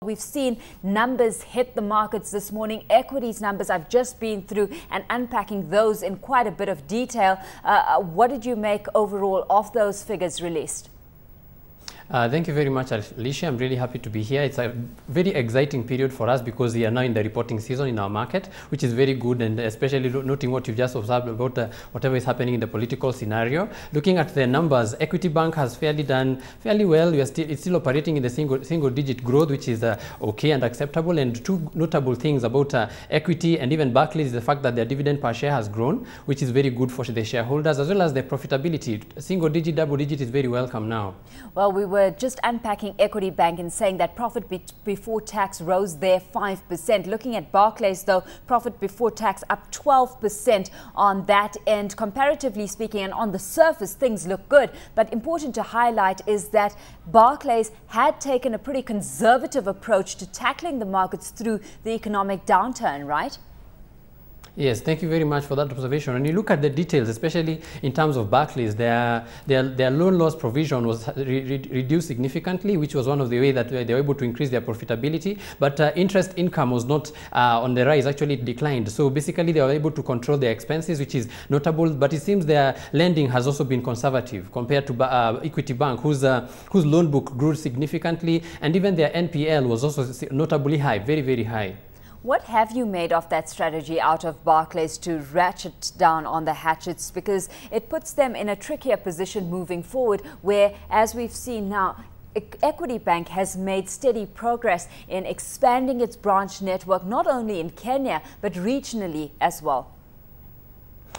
We've seen numbers hit the markets this morning. Equities numbers, I've just been through and unpacking those in quite a bit of detail. What did you make overall of those figures released? Thank you very much, Alishia. I'm really happy to be here. It's a very exciting period for us because we are now in the reporting season in our market, which is very good, and especially noting what you've just observed about whatever is happening in the political scenario. Looking at the numbers, Equity Bank has done fairly well. It's still operating in the single-digit growth, which is okay and acceptable. And two notable things about Equity and even Barclays is the fact that their dividend per share has grown, which is very good for the shareholders, as well as the profitability. Single-digit, double-digit is very welcome now. Well, we were just unpacking Equity Bank and saying that profit before tax rose there 5%. Looking at Barclays, though, profit before tax up 12% on that end. Comparatively speaking, and on the surface, things look good. But important to highlight is that Barclays had taken a pretty conservative approach to tackling the markets through the economic downturn, right? Yes, thank you very much for that observation. When you look at the details, especially in terms of Barclays, their loan loss provision was reduced significantly, which was one of the ways that they were able to increase their profitability. But interest income was not on the rise, actually it declined. So basically they were able to control their expenses, which is notable. But it seems their lending has also been conservative compared to Equity Bank, whose loan book grew significantly, and even their NPL was also notably high, very, very high. What have you made of that strategy out of Barclays to ratchet down on the hatchets? Because it puts them in a trickier position moving forward, where, as we've seen now, Equity Bank has made steady progress in expanding its branch network, not only in Kenya, but regionally as well.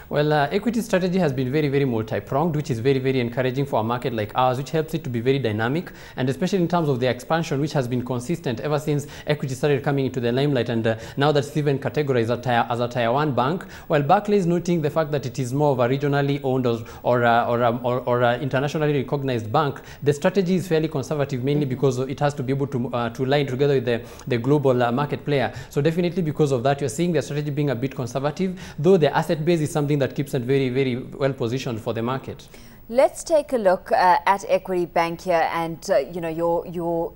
Well, equity strategy has been very, very multi-pronged, which is very, very encouraging for a market like ours, which helps it to be very dynamic, and especially in terms of the expansion, which has been consistent ever since equity started coming into the limelight, and now that's even categorized as a Tier 1 bank, while Barclays noting the fact that it is more of a regionally owned or internationally recognized bank. The strategy is fairly conservative, mainly because it has to be able to line together with the global market player. So definitely because of that, you're seeing the strategy being a bit conservative, though the asset base is something that keeps it very, very well positioned for the market. Let's take a look at Equity Bank here, and you know,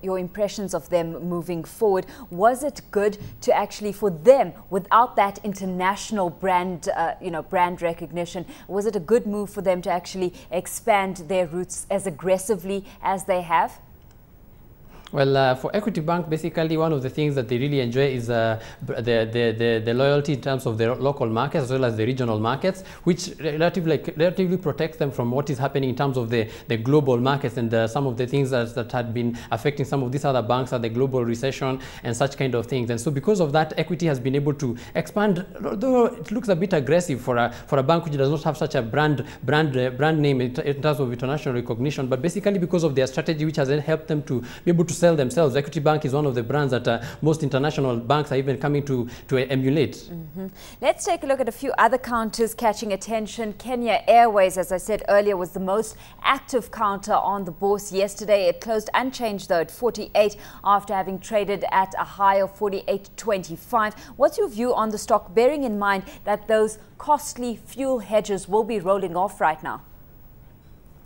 your impressions of them moving forward. Was it good to actually, for them, without that international brand, brand recognition, was it a good move for them to actually expand their roots as aggressively as they have? Well, for Equity Bank, basically one of the things that they really enjoy is the loyalty in terms of their local markets as well as the regional markets, which relatively protects them from what is happening in terms of the global markets and some of the things that had been affecting some of these other banks, are the global recession and such kind of things. And so because of that, Equity has been able to expand, although it looks a bit aggressive for a bank which does not have such a brand name in terms of international recognition, but basically because of their strategy, which has helped them to be able to sell themselves. Equity Bank is one of the brands that most international banks are even coming to emulate. Mm-hmm. Let's take a look at a few other counters catching attention. Kenya Airways, as I said earlier, was the most active counter on the bourse yesterday. It closed unchanged, though, at 48 after having traded at a high of 48.25. What's your view on the stock, bearing in mind that those costly fuel hedges will be rolling off right now?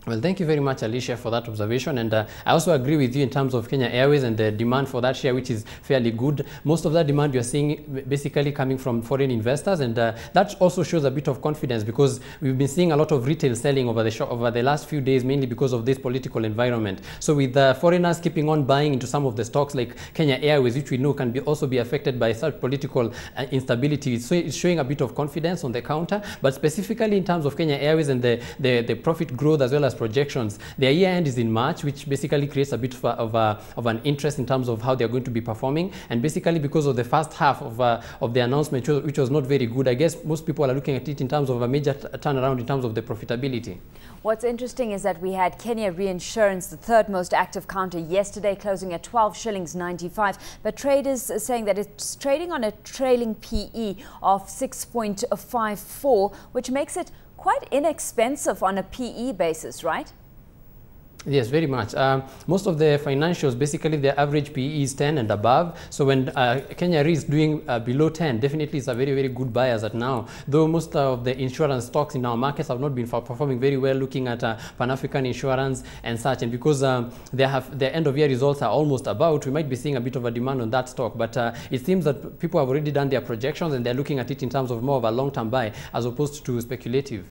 Well, thank you very much, Alishia, for that observation. And I also agree with you in terms of Kenya Airways and the demand for that share, which is fairly good. Most of that demand you're seeing basically coming from foreign investors. And that also shows a bit of confidence, because we've been seeing a lot of retail selling over the last few days, mainly because of this political environment. So with foreigners keeping on buying into some of the stocks like Kenya Airways, which we know can also be affected by such political instability, so it's showing a bit of confidence on the counter. But specifically in terms of Kenya Airways and the profit growth as well as projections, their year end is in March, which basically creates a bit of an interest in terms of how they're going to be performing. And basically because of the first half of the announcement, which was not very good, I guess most people are looking at it in terms of a major turnaround in terms of the profitability. What's interesting is that we had Kenya Reinsurance, the third most active counter yesterday, closing at 12 shillings 95. But traders are saying that it's trading on a trailing PE of 6.54, which makes it quite inexpensive on a PE basis, right? Yes, very much. Most of the financials, basically the average PE is 10 and above. So when Kenya Re is doing below 10, definitely it's a very, very good buy as at now. Though most of the insurance stocks in our markets have not been performing very well, looking at Pan-African Insurance and such. And because their end of year results are almost about, we might be seeing a bit of a demand on that stock. But it seems that people have already done their projections and they're looking at it in terms of more of a long-term buy as opposed to speculative.